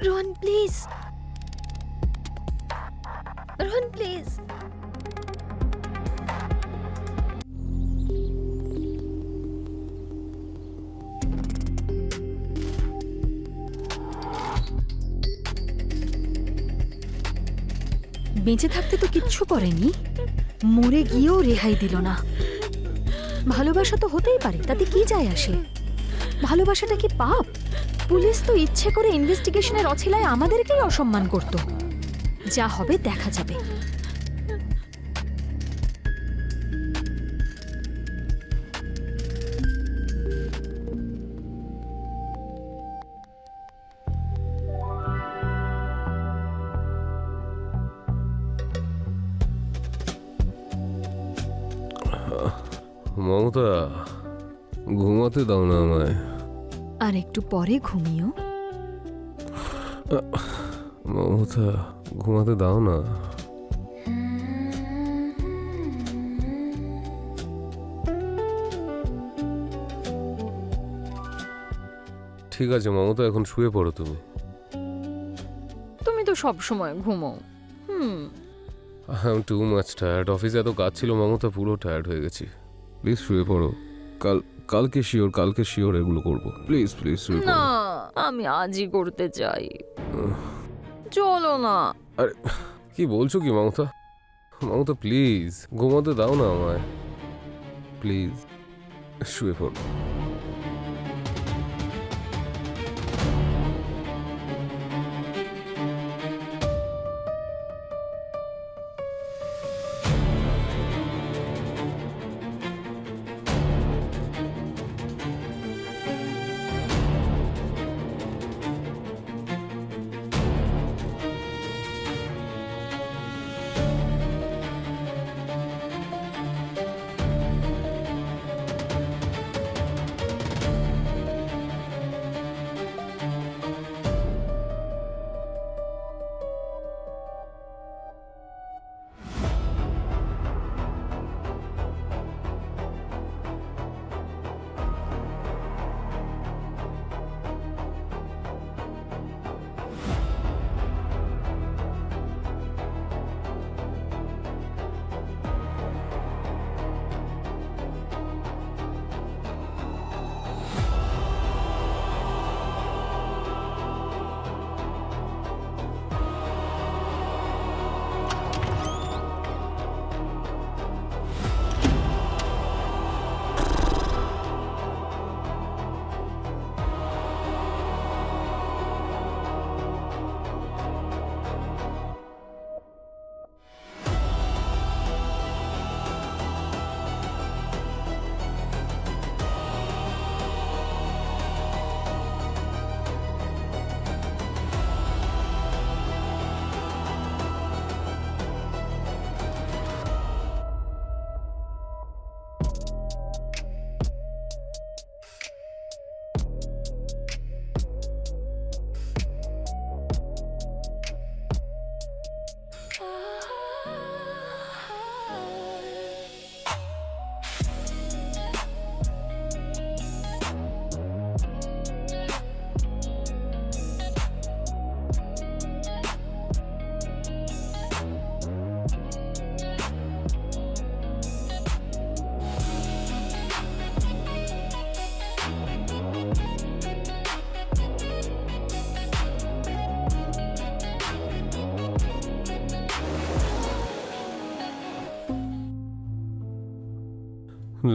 Rohan please, Rohan please. বেঁচে থাকতে তো কিচ্ছু করেনি, মরে গিয়েও রেহাই দিল না। ভালোবাসা তো হতেই পারে, তাতে কি যায় আসে? ভালোবাসাটা কি পাপ? পুলিশ তো ইচ্ছে করে ইনভেস্টিগেশনের অছিলায় আমাদেরকেই অসম্মান করত। যা হবে দেখা যাবে। মমতা, ঘুমাতে দাও না আমায়। আর একটু পরে ঘুমিও। মমতা, ঘুমাতে দাও না। ঠিক আছে মমতা, এখন শুয়ে পড়ো তুমি। তুমি তো সব সময় ঘুমো। I am too much tired. অফিসে এত কাজ ছিল মমতা, পুরো টায়ার্ড হয়ে গেছি। প্লিজ শুয়ে পড়ো। কালকে শিওর এগুলো করবো। প্লিজ প্লিজ শুয়ে না, পড়ো। আমি আজই করতে চাই। চলো না। আরে কি বলছো কি মমতা? মমতা প্লিজ ঘুমাতে দাও না আমায়। প্লিজ শুয়ে পড়ো।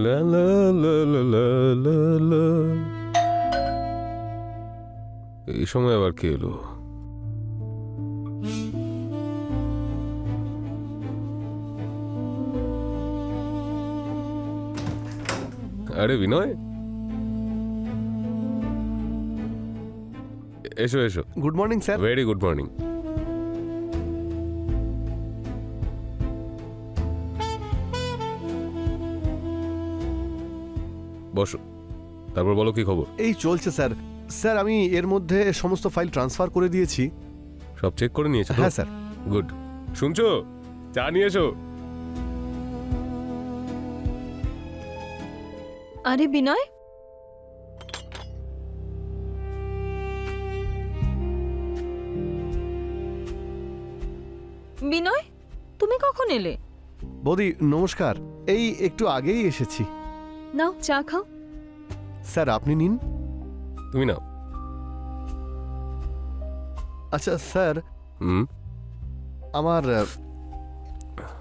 লা লা লা লা লা লা লা। এই সময় আবার কে এলো? আরে বিনয়, এসো এসো। Good morning sir. Very good morning. বসো, তারপর বলো কি খবর। এই চলছে স্যার। স্যার আমি এর মধ্যে সমস্ত ফাইল ট্রান্সফার করে দিয়েছি। সব চেক করে নিয়েছো তো? হ্যাঁ স্যার। গুড। শুনছো? চা নিয়ে এসো। আরে বিনয়, বিনয়, তুমি কখন এলে? বৌদি নমস্কার, এই একটু আগেই এসেছি। নাও চা খাও। স্যার আপনি নিন। তুমি নাও। আচ্ছা স্যার, হুম, আমার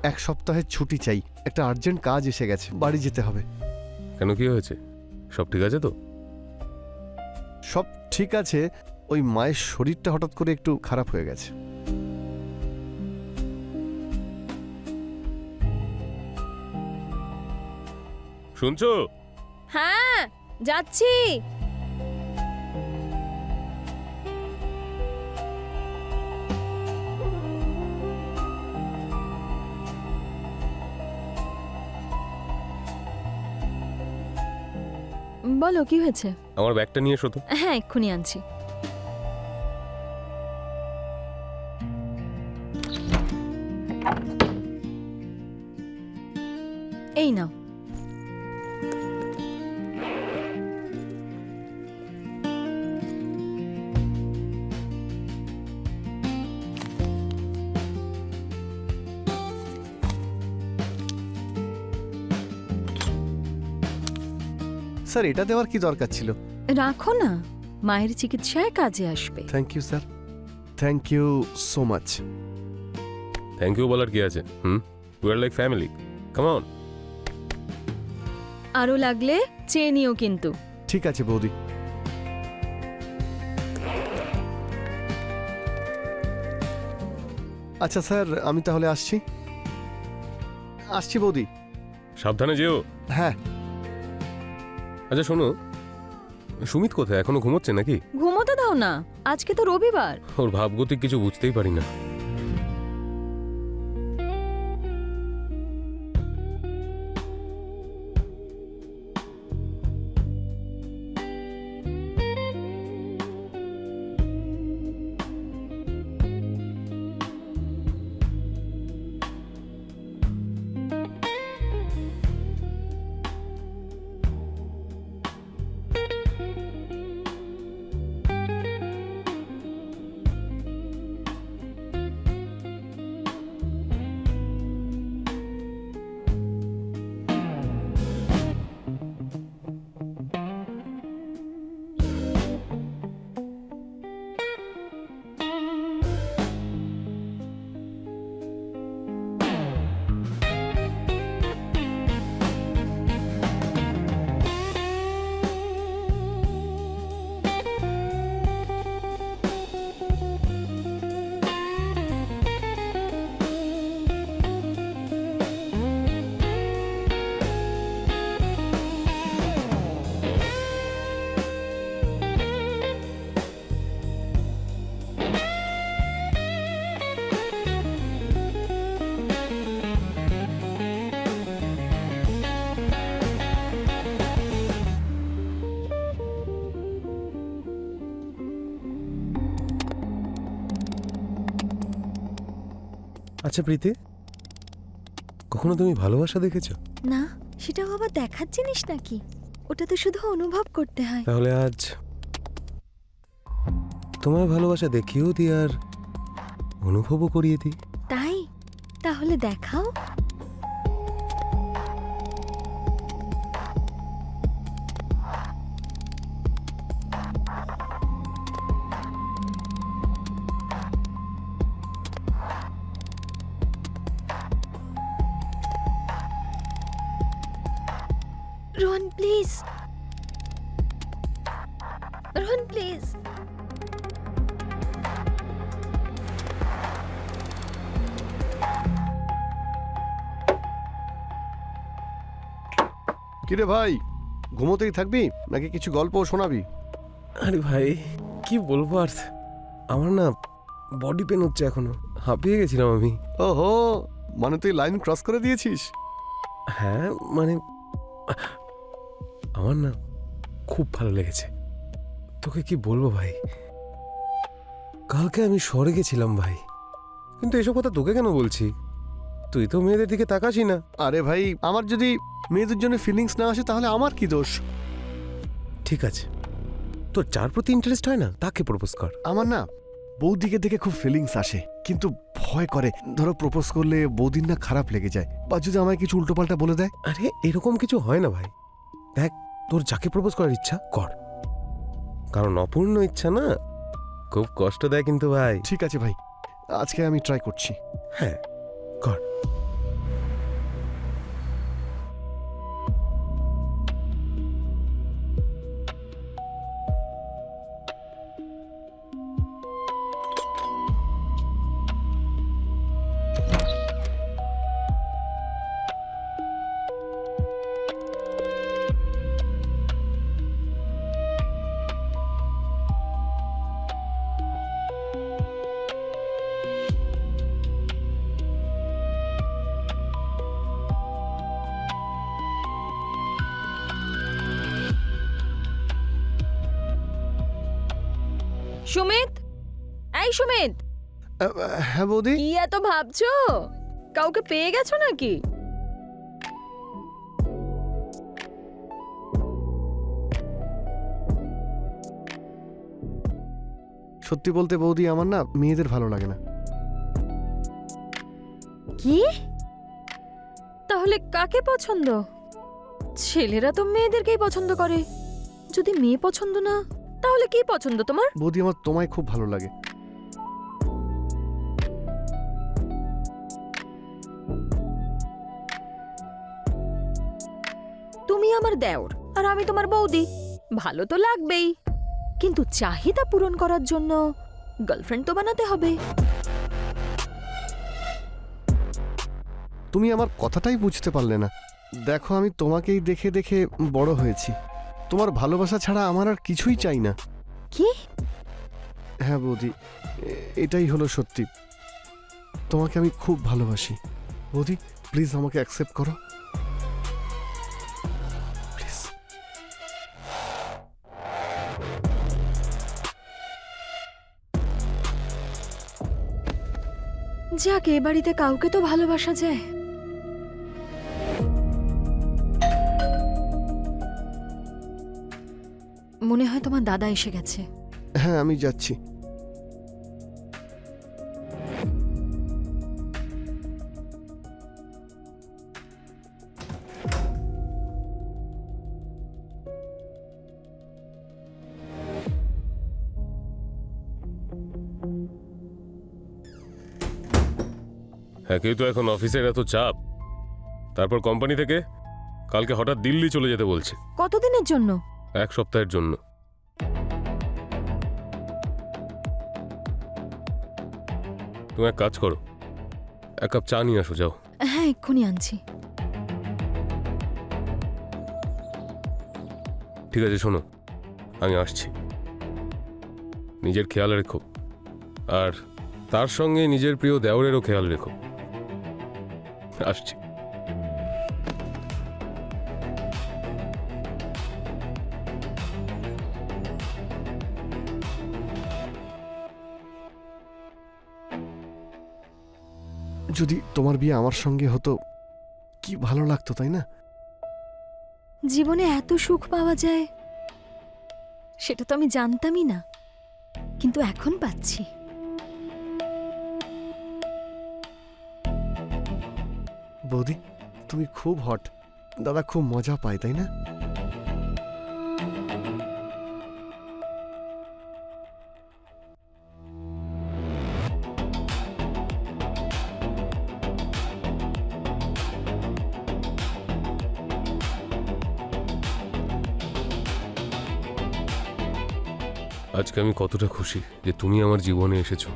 এক সপ্তাহের ছুটি চাই, একটা আর্জেন্ট কাজ এসে গেছে, বাড়ি যেতে হবে। কেন, কি হয়েছে? সব ঠিক আছে তো? সব ঠিক আছে, ওই মায়ের শরীরটা হঠাৎ করে একটু খারাপ হয়ে গেছে। শুনছো? হ্যাঁ যাচ্ছি। বলো কি হয়েছে? আমার ব্যাগটা নিয়ে এসো তো। হ্যাঁ এক্ষুনি আনছি। এই নাও। স্যার এটা দেওয়ার কি দরকার ছিল? রাখো না, মায়ের চিকিৎসায় কাজে আসবে। Thank you sir, thank you so much. Thank you বলার কি আছে? We are like family, come on. আরো লাগলে চেয়ে নিও কিন্তু। ঠিক আছে বৌদি। আচ্ছা স্যার, আমি তাহলে আসছি। আসছি বৌদি। সাবধানে যেও। হ্যাঁ। আচ্ছা শোনো, সুমিত কোথায়? এখনো ঘুমোচ্ছে নাকি? ঘুমোতে দাও না, আজকে তো রবিবার। ওর ভাবগতিক কিছু বুঝতেই পারি না। আচ্ছা প্রীতি, কখনো তুমি ভালোবাসা দেখেছো? না, সেটাও আবার দেখার জিনিস নাকি? ওটা তো শুধু অনুভব করতে হয়। তাহলে আজ তোমার ভালোবাসা দেখিয়েও দিই আর অনুভবও করিয়ে দিই। তাই? তাহলে দেখাও। Rohan please, Rohan please. কিরে ভাই, ঘুমোতেই থাকবি নাকি কিছু গল্প শোনাবি? আরে ভাই কি বলবো আর, আমার না বডি পেন হচ্ছে, এখনো হাঁপিয়ে গেছিলাম আমি। ওহো, মানে তুই লাইন ক্রস করে দিয়েছিস? হ্যাঁ মানে আমার না খুব ভালো লেগেছে। তোকে কি বলবো ভাই, কালকে আমি শহরে গেছিলাম ভাই, কিন্তু এসব কথা তোকে কেন বলছি? তুই তো মেয়েদের দিকে তাকাসই না। আরে ভাই, আমার যদি মেয়েদের জন্য ফিলিংস না আসে তাহলে আমার কি দোষ? ঠিক আছে, তোর যার প্রতি ইন্টারেস্ট হয় না তাকে প্রপোজ কর। আমার না বৌদিকে দেখে খুব ফিলিংস আসে, কিন্তু ভয় করে ধরো প্রপোজ করলে বৌদির না খারাপ লেগে যায়, বা যদি আমায় কিছু উল্টোপাল্টা বলে দেয়। আরে এরকম কিছু হয় না ভাই। দেখ, তোর যাকে প্রপোজ করার ইচ্ছা কর, কারণ অপূর্ণ ইচ্ছা না খুব কষ্ট দেয় কিন্তু ভাই। ঠিক আছে ভাই, আজকে আমি ট্রাই করছি। হ্যাঁ, কর। সুমিত, এই সুমিত, হ্যাঁ বৌদি। কি এত ভাবছো? কাউকে পেয়ে গেছো নাকি? সত্যি বলতে বৌদি, আমার না মেয়েদের ভালো লাগে না। কি? তাহলে কাকে পছন্দ? ছেলেরা তো মেয়েদেরকেই পছন্দ করে। যদি মেয়ে পছন্দ না, তাহলে কি পছন্দ তোমার? বৌদি, আমার তোমায় খুব ভালো লাগে। তুমি আমার দেওর আর আমি তোমার বৌদি, ভালো তো লাগবেই, কিন্তু চাহিদা পূরণ করার জন্য গার্লফ্রেন্ড তো বানাতে হবে। তুমি আমার কথাটাই বুঝতে পারলে না। দেখো, আমি তোমাকেই দেখে দেখে বড় হয়েছি। তোমার ভালোবাসা ছাড়া আমার আর কিছুই চাই না। কি? হ্যাঁ বৌদি, এটাই হলো সত্যি। তোমাকে আমি খুব ভালোবাসি। বৌদি, প্লিজ আমাকে অ্যাকসেপ্ট করো, প্লিজ। যাক, এ বাড়িতে কাউকে তো ভালোবাসা যায়। মনে হয় তোমার দাদা এসে গেছে। হ্যাঁ, আমি যাচ্ছি। হ্যাঁ, কেউ তো এখন অফিসের এত চাপ, তারপর কোম্পানি থেকে কালকে হঠাৎ দিল্লি চলে যেতে বলছে। কতদিনের জন্য? 1 সপ্তাহের জন্য। তুমি এক কাজ করো, 1 কাপ চা নিয়ে আসো, যাও। হ্যাঁ, এক্ষুনি আনছি। ঠিক আছে, শোনো, আমি আসছি। নিজের খেয়াল রেখো, আর তার সঙ্গে নিজের প্রিয় দেওরেরও খেয়াল রেখো। আসছি। যদি তোমার বিয়ে আমার সঙ্গে হতো, কি ভালো লাগতো, তাই না? জীবনে এত সুখ পাওয়া যায় সেটা তো আমি জানতামই না, কিন্তু এখন পাচ্ছি। বৌদি, তুমি খুব হট। দাদা খুব মজা পায়, তাই না? আজকে আমি কতটা খুশি যে তুমি আমার জীবনে এসেছো।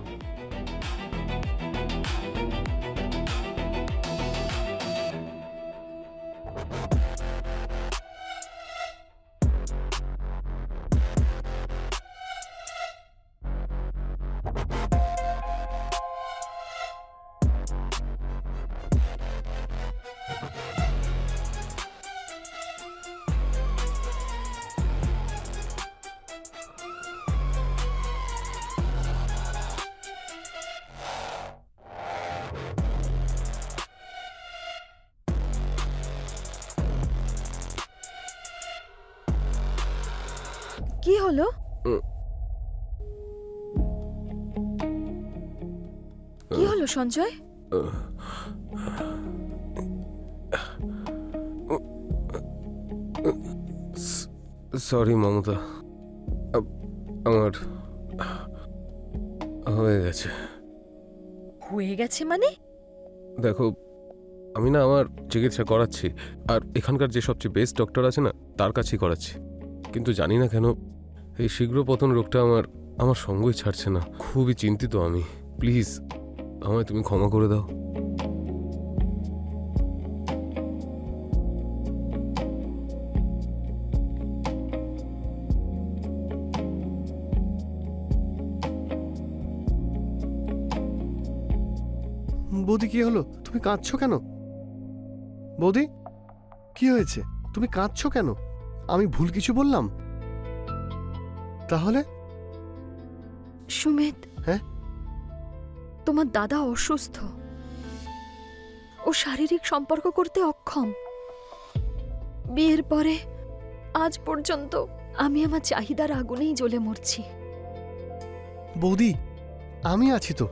কি হলো? কি হলো সঞ্জয়? সরি মমতা, আমার হয়ে গেছে। হয়ে গেছে মানে? দেখো, আমি না আমার চিকিৎসা করাচ্ছি, আর এখানকার যে সবচেয়ে বেস্ট ডক্টর আছে না তার কাছেই করাচ্ছি, কিন্তু জানি না কেন এই শীঘ্র পতন রোগটা আমার সঙ্গই ছাড়ছে না। খুবই চিন্তিত আমি। প্লিজ আমায় তুমি ক্ষমা করে দাও। বৌদি কি হলো? তুমি কাঁদছো কেন? বৌদি কি হয়েছে? তুমি কাঁদছো কেন? আমি ভুল কিছু বললাম? তাহলে সুমিত, হ্যাঁ? তোমার দাদা অসুস্থ, ও শারীরিক সম্পর্ক করতে অক্ষম। বিয়ের পরে আজ পর্যন্ত আমি আমার চাহিদার আগুনেই জ্বলে মরছি। বৌদি আমি আছি তো,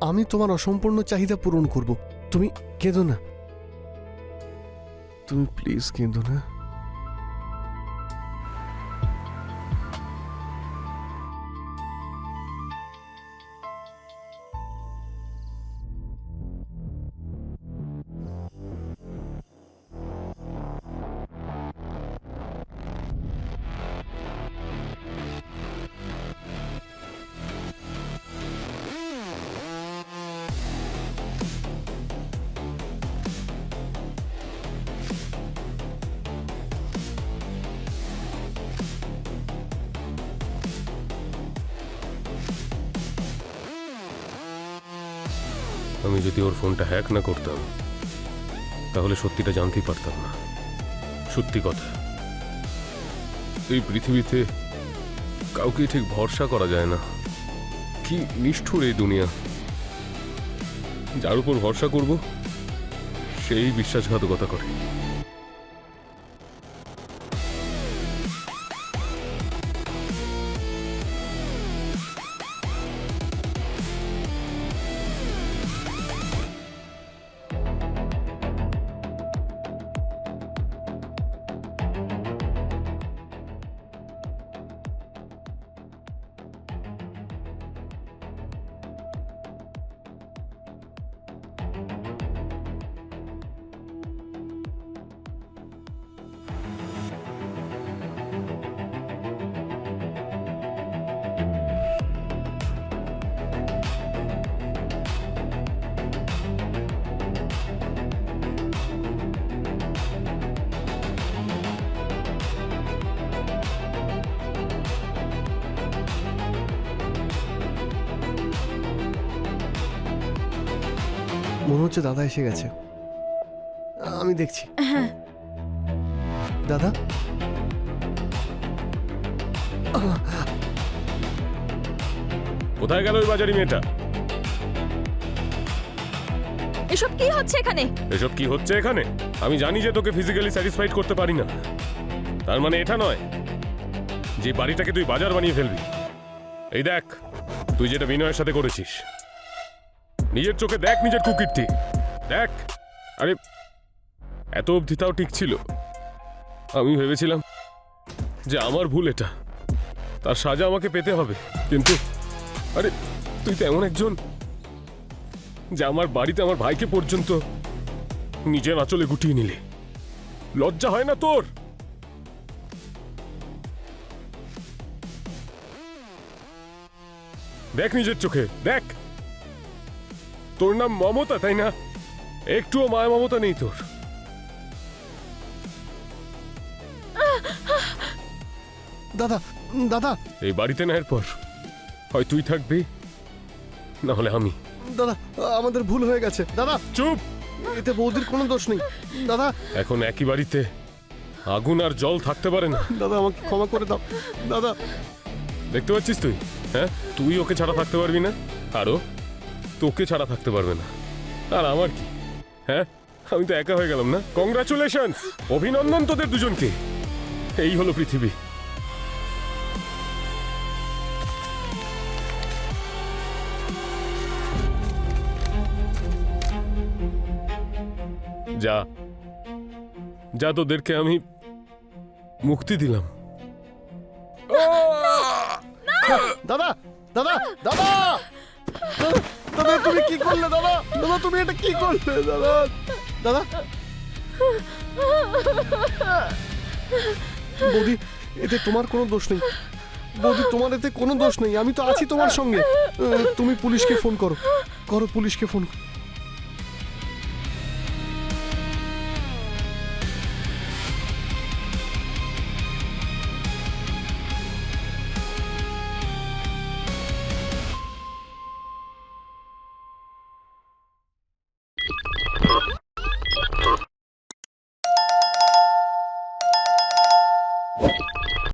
আমি তোমার অসম্পূর্ণ চাহিদা পূরণ করব। তুমি কেঁদো না, তুমি প্লিজ কেঁদো না। আমি যদি ওর ফোনটা হ্যাক না করতাম তাহলে সত্যিটা জানতেই পারতাম না। সত্যি কথা, এই পৃথিবীতে কাউকে ঠিক ভরসা করা যায় না। কি নিষ্ঠুর এই দুনিয়া! যার উপর ভরসা করব সেই বিশ্বাসঘাতকতা করে। মনে হচ্ছে দাদা এসে গেছে, আমি দেখছি। হ্যাঁ, দাদা কোথায় গেল ওই বাজারি মেয়েটা? এসব কি হচ্ছে এখানে? এসব কি হচ্ছে এখানে? আমি জানি যে তোকে ফিজিক্যালি স্যাটিসফাইড করতে পারি না, তার মানে এটা নয় যে বাড়িটাকে তুই বাজার বানিয়ে ফেলবি। এই দেখ, তুই যেটা বিনয়ের সাথে করেছিস, নিজের চোখে দেখ নিজের কুকীর্তি দেখ। আরে এত অবধি তাও ঠিক ছিল। আমি ভেবেছিলাম যে আমার ভুল এটা, তার সাজা আমাকে পেতে হবে, কিন্তু আরে তুই তো এমন একজন যে আমার বাড়িতে আমার ভাইকে পর্যন্ত নিজের আঁচলে গুটিয়ে নিলে। লজ্জা হয় না তোর? দেখ নিজের চোখে দেখ, তোর নাম মমতা তাই না? একটুও মায়া মমতা নেই তোর। দাদা দাদা এই বাড়িতে না এরপর হয় তুই থাকবি, না হলে আমি। দাদা আমাদের ভুল হয়ে গেছে দাদা। চুপ! এতে বৌদির কোনো দোষ নেই দাদা। এখন একই বাড়িতে আগুন আর জল থাকতে পারে না। দাদা আমাকে ক্ষমা করে দাও দাদা। দেখতে পাচ্ছিস তুই? হ্যাঁ, তুই ওকে ছাড়া থাকতে পারবি না, আরও তোকে ছাড়া থাকতে পারবে না। আর আমার কি? হ্যাঁ, আমি তো একা হয়ে গেলাম না? কংগ্রাচুলেশনস, অভিনন্দন তোদের দুজনকে। এই হলো পৃথিবী। যা যা, তোদেরকে আমি মুক্তি দিলাম। দাদা দাদা দাদা দাদা, দাদা তুমি কি করলে দাদা? দাদা তুমি এটা কি করলে দাদা? দাদা বৌদি, এতে তোমার কোনো দোষ নেই। বৌদি তোমার এতে কোনো দোষ নেই, আমি তো আছি তোমার সঙ্গে। তুমি পুলিশকে ফোন করো, করো পুলিশকে ফোন।